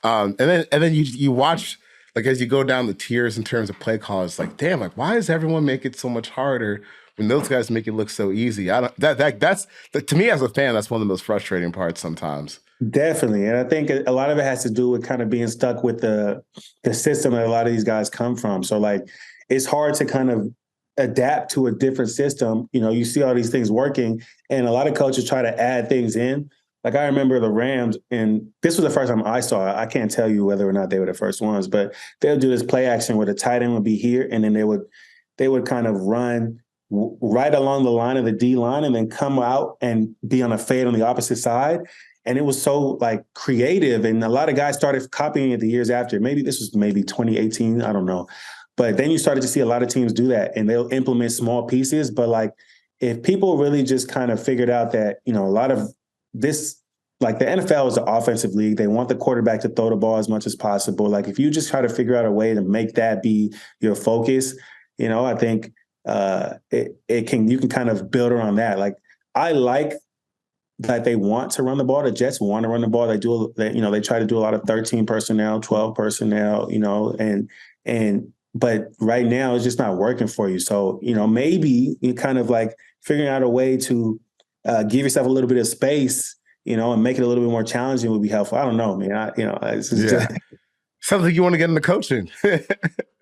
And then you watch, like, as you go down the tiers in terms of play calls, like, damn, like, why does everyone make it so much harder when those guys make it look so easy? That's to me as a fan, that's one of the most frustrating parts sometimes. Definitely. And I think a lot of it has to do with kind of being stuck with the system that a lot of these guys come from. So, like, it's hard to kind of adapt to a different system. You see all these things working, and a lot of coaches try to add things in. Like, I remember the Rams, and this was the first time I saw it. I can't tell you whether or not they were the first ones, but they'll do this play action where the tight end would be here, and then they would kind of run right along the line of the D line and then come out and be on a fade on the opposite side. And it was so, like, creative, and a lot of guys started copying it the years after. Maybe this was 2018, I don't know. But then you started to see a lot of teams do that, and they'll implement small pieces. But like, if people really just kind of figured out that, a lot of this, like the NFL is an offensive league. They want the quarterback to throw the ball as much as possible. Like if you just try to figure out a way to make that be your focus, I think you can kind of build around that. Like I like that they want to run the ball. The Jets want to run the ball. They try to do a lot of 13 personnel, 12 personnel, but right now it's just not working for you. So, maybe you kind of like figuring out a way to give yourself a little bit of space, and make it a little bit more challenging would be helpful. I don't know, man. Sounds like you want to get into coaching.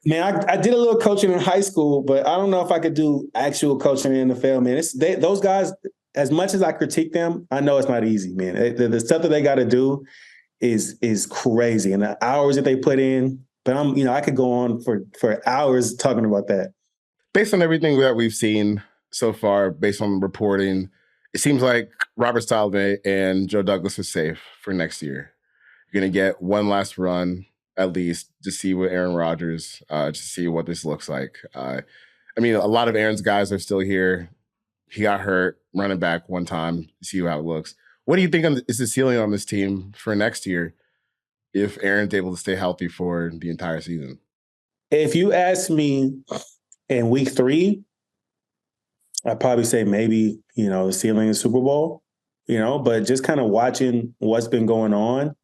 Man, I did a little coaching in high school, but I don't know if I could do actual coaching in the NFL, man. Those guys, as much as I critique them, I know it's not easy, man. The stuff that they got to do is crazy, and the hours that they put in. But I could go on for hours talking about that. Based on everything that we've seen so far, based on reporting, it seems like Robert Saleh and Joe Douglas are safe for next year. You're going to get one last run, at least, to see what Aaron Rodgers, to see what this looks like. A lot of Aaron's guys are still here. He got hurt running back one time. See how it looks. What do you think is the ceiling on this team for next year if Aaron's able to stay healthy for the entire season? If you ask me in week 3, I'd probably say maybe, the ceiling is Super Bowl, but just kind of watching what's been going on,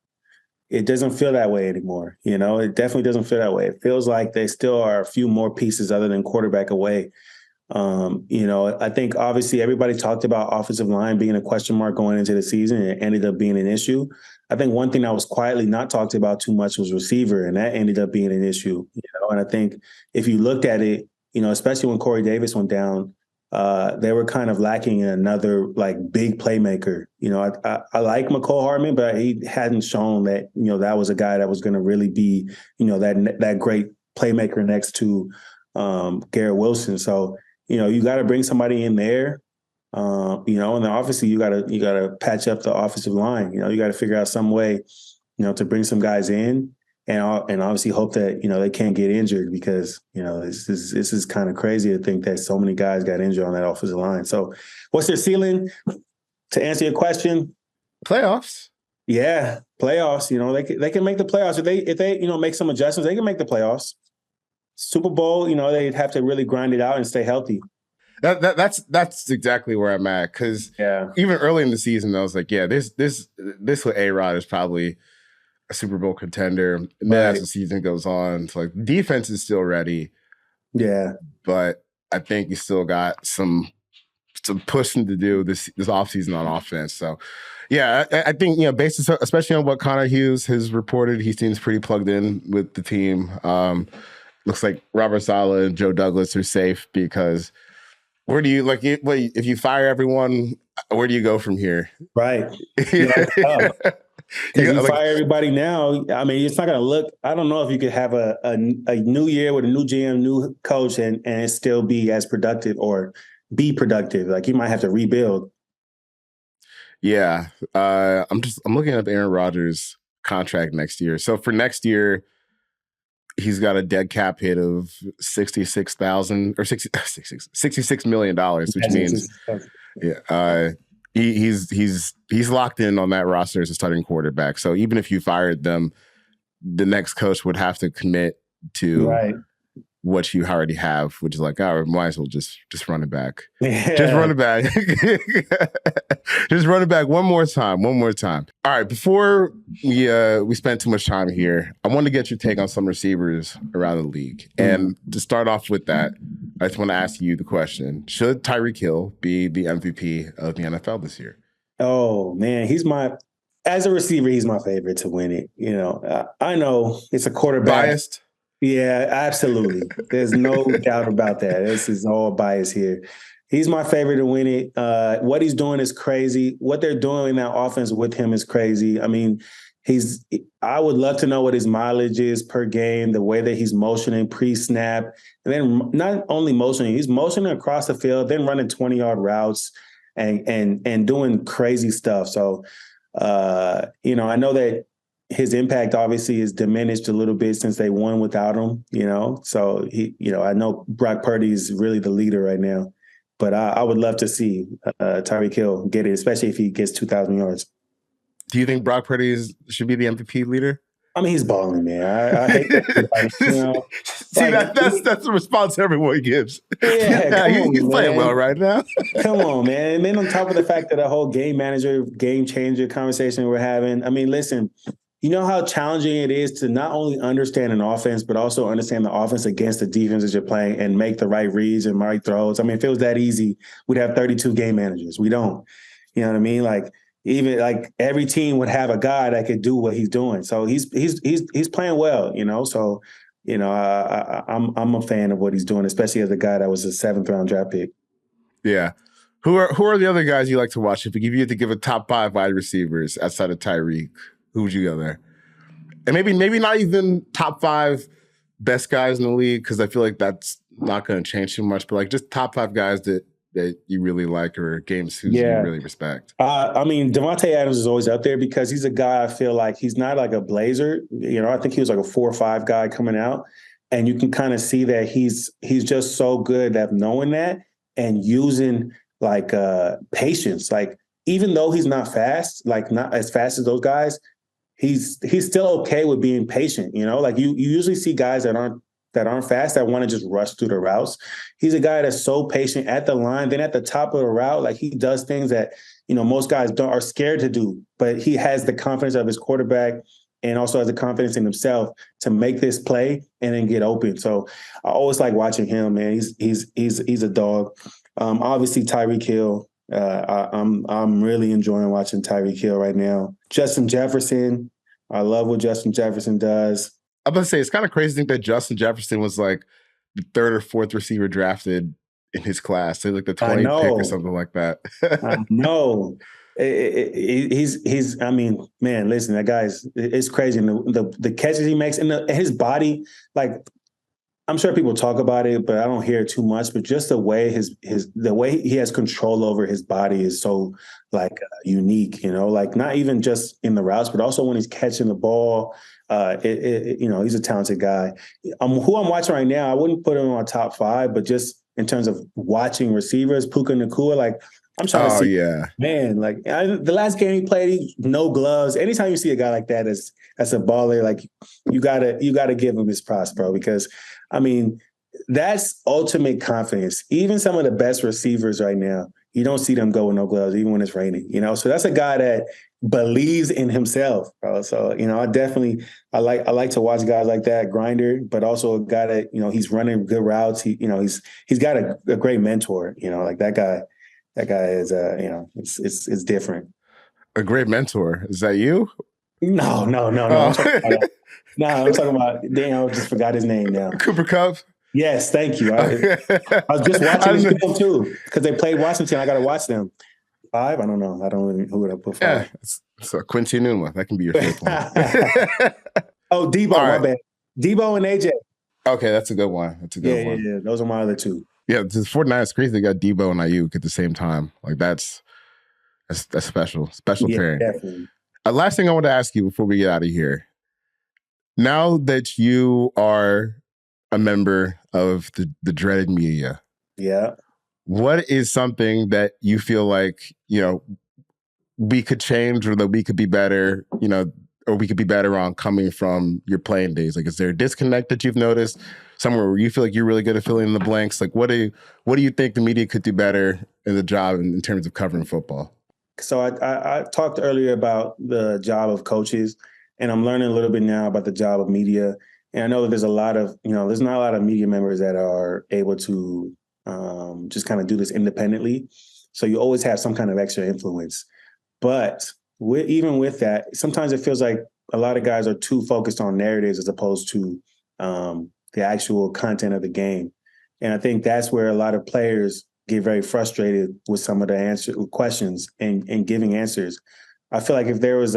it doesn't feel that way anymore. It definitely doesn't feel that way. It feels like they still are a few more pieces other than quarterback away. I think obviously everybody talked about offensive line being a question mark going into the season, and it ended up being an issue. I think one thing that was quietly not talked about too much was receiver, and that ended up being an issue. And I think if you looked at it, especially when Corey Davis went down, they were kind of lacking in another like big playmaker. I like McCole Hardman, but he hadn't shown that that was a guy that was going to really be that great playmaker next to Garrett Wilson. So you got to bring somebody in there, and then obviously you got to patch up the offensive line. You got to figure out some way, to bring some guys in, and obviously hope that they can't get injured, because this is kind of crazy to think that so many guys got injured on that offensive line. So, what's their ceiling? To answer your question, playoffs. Yeah, playoffs. They can make the playoffs if they make some adjustments. They can make the playoffs. Super Bowl, they'd have to really grind it out and stay healthy. That's exactly where I'm at, because even early in the season, I was like, this with A-Rod is probably a Super Bowl contender. And then as the season goes on, it's like defense is still ready. Yeah, but I think you still got some pushing to do this offseason on offense. So, I think based especially on what Connor Hughes has reported, he seems pretty plugged in with the team. Looks like Robert Saleh and Joe Douglas are safe, because where do you if you fire everyone, where do you go from here? Right. If you fire everybody now, it's not going to look. I don't know if you could have a new year with a new GM, new coach, and still be as productive or be productive. Like, you might have to rebuild. Yeah. I'm looking at Aaron Rodgers' contract next year. So for next year, he's got a dead cap hit of $66 million, which means he's locked in on that roster as a starting quarterback. So even if you fired them, the next coach would have to commit to what you already have, which is like, might as well just run it back. Yeah. Just run it back. Just run it back one more time. All right, before we spend too much time here, I want to get your take on some receivers around the league. And to start off with that, I just want to ask you the question: should Tyreek Hill be the MVP of the NFL this year? Oh man, as a receiver, he's my favorite to win it. I know it's a quarterback. Biased? Yeah, absolutely. There's no doubt about that. This is all bias here. He's my favorite to win it. What he's doing is crazy. What they're doing in that offense with him is crazy. I would love to know what his mileage is per game, the way that he's motioning pre-snap. And then not only motioning, he's motioning across the field, then running 20-yard routes and doing crazy stuff. So, I know that his impact obviously is diminished a little bit since they won without him, So I know Brock Purdy is really the leader right now, but I would love to see Tyreek Hill get it, especially if he gets 2,000 yards. Do you think Brock Purdy should be the MVP leader? I mean, he's balling, man. I hate that. See, that's the response everyone gives. Yeah, he's playing well right now. Come on, man. And then on top of the fact that the whole game manager, game changer conversation we're having, I mean, listen, you know how challenging it is to not only understand an offense, but also understand the offense against the defense that you're playing and make the right reads and right throws. I mean, if it was that easy, we'd have 32 game managers. We don't. You know what I mean? Like, even like every team would have a guy that could do what he's doing. So he's playing well, So, I'm a fan of what he's doing, especially as a guy that was a 7th round draft pick. Yeah. Who are the other guys you like to watch? If you had to give a top 5 wide receivers outside of Tyreek, who would you go there? And maybe not even top 5 best guys in the league, because I feel like that's not going to change too much. But like just top 5 guys that you really like, or games who you really respect? I mean, Devontae Adams is always up there because he's a guy I feel like he's not like a blazer. I think he was like a 4 or 5 guy coming out. And you can kind of see that he's just so good at knowing that and using like patience. Like, even though he's not fast, like not as fast as those guys, he's still okay with being patient. Like you usually see guys that aren't fast that want to just rush through the routes. He's a guy that's so patient at the line. Then at the top of the route, like he does things that, most guys are scared to do, but he has the confidence of his quarterback and also has the confidence in himself to make this play and then get open. So I always like watching him, man. He's a dog. Obviously Tyreek Hill. I'm really enjoying watching Tyreek Hill right now. Justin Jefferson. I love what Justin Jefferson does. I'm going to say, it's kind of crazy to think that Justin Jefferson was like the 3rd or 4th receiver drafted in his class. So like the 20th pick or something like that. I know. He's. I mean, man, listen, that guy's. It's crazy. And the catches he makes and his body, like, I'm sure people talk about it, but I don't hear it too much. But just the way the way he has control over his body is so like unique. Like not even just in the routes, but also when he's catching the ball. He's a talented guy. Who I'm watching right now, I wouldn't put him on top 5, but just in terms of watching receivers, Puka Nacua, like I'm trying to see, man, like the last game he played, no gloves. Anytime you see a guy like that, that's a baller. Like you gotta give him his props, bro, because I mean, that's ultimate confidence. Even some of the best receivers right now, you don't see them go with no gloves, even when it's raining. So that's a guy that believes in himself, bro. So I like to watch guys like that, grinder, but also a guy that he's running good routes. He's got a great mentor. Like that guy is it's different. A great mentor. Is that you? No. Oh. I'm talking about damn. I just forgot his name now. Cooper Kupp. Yes, thank you. I was just watching this film too because they played Washington. I got to watch them. 5? I don't know. I don't really who would I put 5. Yeah, so Quincy Enunwa. That can be your 5th one. Oh, Debo. My bad. Debo and AJ. Okay, that's a good one. That's a good one. Yeah. Those are my other 2. Yeah, the 49ers crazy. They got Debo and Ayuk at the same time. Like that's special pairing. Definitely. Last thing I want to ask you before we get out of here. Now that you are a member of the dreaded media, what is something that you feel like we could change, or that we could be better, or we could be better on coming from your playing days? Like, is there a disconnect that you've noticed somewhere where you feel like you're really good at filling in the blanks? Like, what do you think the media could do better in the job in terms of covering football? So I talked earlier about the job of coaches, and I'm learning a little bit now about the job of media. And I know that there's a lot of, there's not a lot of media members that are able to just kind of do this independently. So you always have some kind of extra influence. But even with that, sometimes it feels like a lot of guys are too focused on narratives as opposed to the actual content of the game. And I think that's where a lot of players get very frustrated with some of the questions and giving answers. I feel like if there was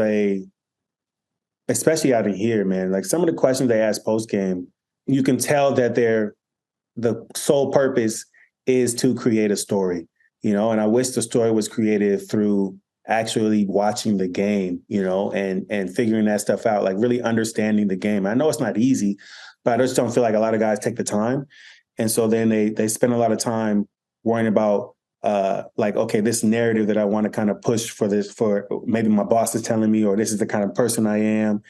especially out in here, man, like some of the questions they ask post-game, you can tell that the sole purpose is to create a story, and I wish the story was created through actually watching the game, and figuring that stuff out, like really understanding the game. I know it's not easy, but I just don't feel like a lot of guys take the time. And so then they spend a lot of time worrying about like, okay, this narrative that I want to kind of push for maybe my boss is telling me, or this is the kind of person I am,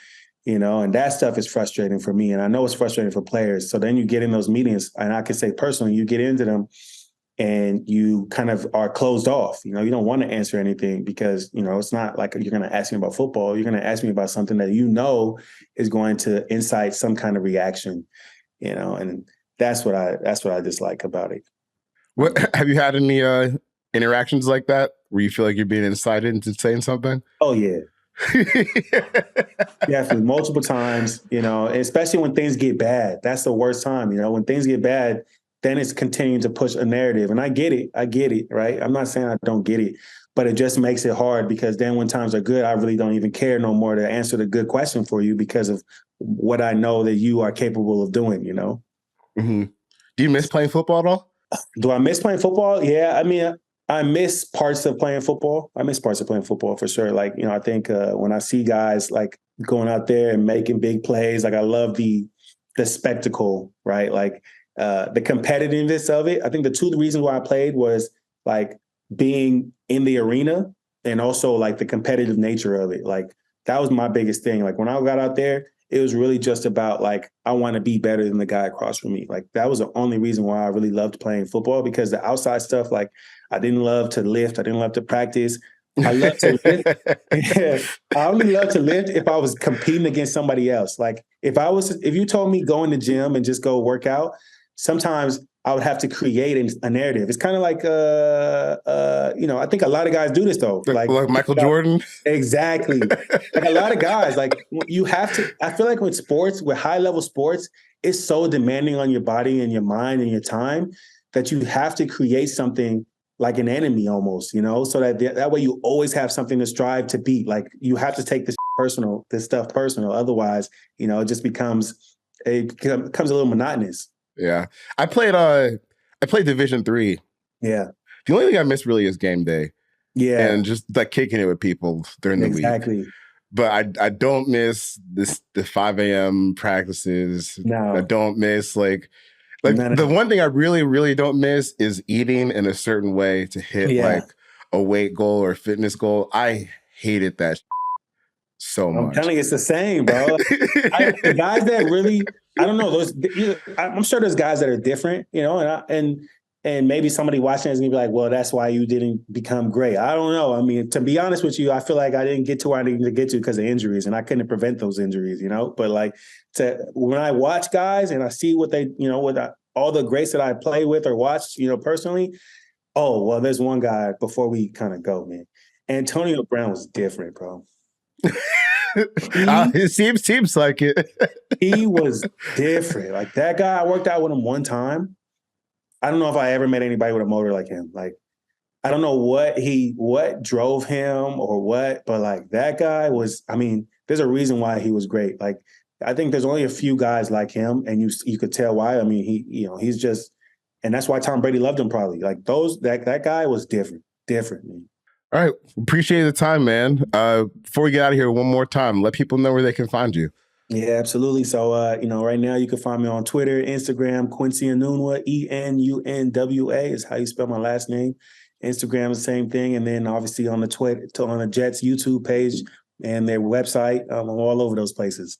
and that stuff is frustrating for me. And I know it's frustrating for players. So then you get in those meetings, and I can say personally, you get into them and you kind of are closed off. You don't want to answer anything because, it's not like you're going to ask me about football. You're going to ask me about something that is going to incite some kind of reaction, and that's what I dislike about it. What have you had any interactions like that where you feel like you're being incited into saying something? Oh yeah. Definitely multiple times, especially when things get bad. That's the worst time, when things get bad, then it's continuing to push a narrative. And I get it, right? I'm not saying I don't get it, but it just makes it hard because then when times are good, I really don't even care no more to answer the good question for you because of what I know that you are capable of doing, Mm-hmm. Do you miss playing football at all? Do I miss playing football? Yeah. I mean, I miss parts of playing football. I miss parts of playing football for sure. Like, I think when I see guys like going out there and making big plays, like I love the spectacle, right? Like the competitiveness of it. I think the two reasons why I played was like being in the arena and also like the competitive nature of it. Like that was my biggest thing. Like when I got out there, it was really just about like, I want to be better than the guy across from me. Like that was the only reason why I really loved playing football, because the outside stuff, like I didn't love to lift. I didn't love to practice. I love to lift. I only love to lift if I was competing against somebody else. Like if you told me go in the gym and just go work out, sometimes I would have to create a narrative. It's kind of like, I think a lot of guys do this though. Like Michael Jordan? Exactly. Like a lot of guys, like you have to, I feel like with high level sports, it's so demanding on your body and your mind and your time that you have to create something like an enemy almost, so that way you always have something to strive to beat. Like you have to take this stuff personal. Otherwise, it just becomes a little monotonous. Yeah. I played Division 3. Yeah. The only thing I miss really is game day. Yeah. And just like kicking it with people during the week. Exactly. But I don't miss the 5 a.m. practices. No. I don't miss like the one thing I really, really don't miss is eating in a certain way to hit like a weight goal or fitness goal. I hated that so much. I'm telling you, it's the same, bro. The guys that really, I don't know, I'm sure there's guys that are different, and maybe somebody watching is gonna be like, well, that's why you didn't become great. I don't know. I mean, to be honest with you, I feel like I didn't get to where I needed to get to because of injuries, and I couldn't prevent those injuries, But like, when I watch guys and I see what they, all the greats that I play with or watch, personally. Oh well, there's one guy before we kind of go, man. Antonio Brown was different, bro. It seems like it. He was different. Like that guy, I worked out with him one time. I don't know if I ever met anybody with a motor like him. Like, I don't know what drove him or what, but like that guy was, I mean, there's a reason why he was great. Like, I think there's only a few guys like him, and you could tell why. I mean, he's just, and that's why Tom Brady loved him probably. Like that guy was different, man. All right. Appreciate the time, man. Before we get out of here, one more time, let people know where they can find you. Yeah, absolutely. So, right now you can find me on Twitter, Instagram, Quincy Enunwa, Enunwa is how you spell my last name. Instagram, the same thing. And then obviously on the Jets YouTube page and their website. I'm all over those places.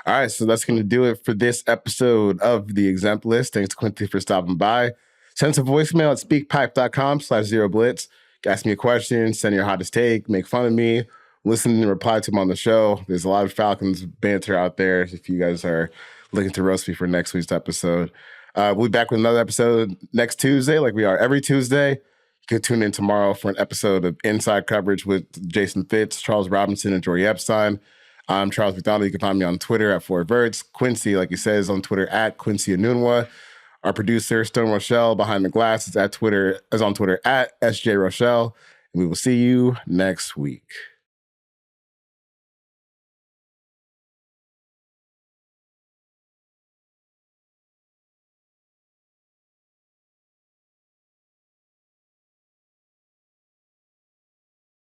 All right. So that's going to do it for this episode of the Exempt List. Thanks to Quincy for stopping by. Send us a voicemail at speakpipe.com/0blitz. Ask me a question, send your hottest take, make fun of me, listen and reply to them on the show. There's a lot of Falcons banter out there if you guys are looking to roast me for next week's episode. We'll be back with another episode next Tuesday, like we are every Tuesday. You can tune in tomorrow for an episode of Inside Coverage with Jason Fitz, Charles Robinson, and Jory Epstein. I'm Charles McDonald. You can find me on Twitter at 4Verts. Quincy, like he says, on Twitter at Quincy Enunwa. Our producer, Stone Rochelle, behind the glass, is on Twitter at SJ Rochelle. And we will see you next week.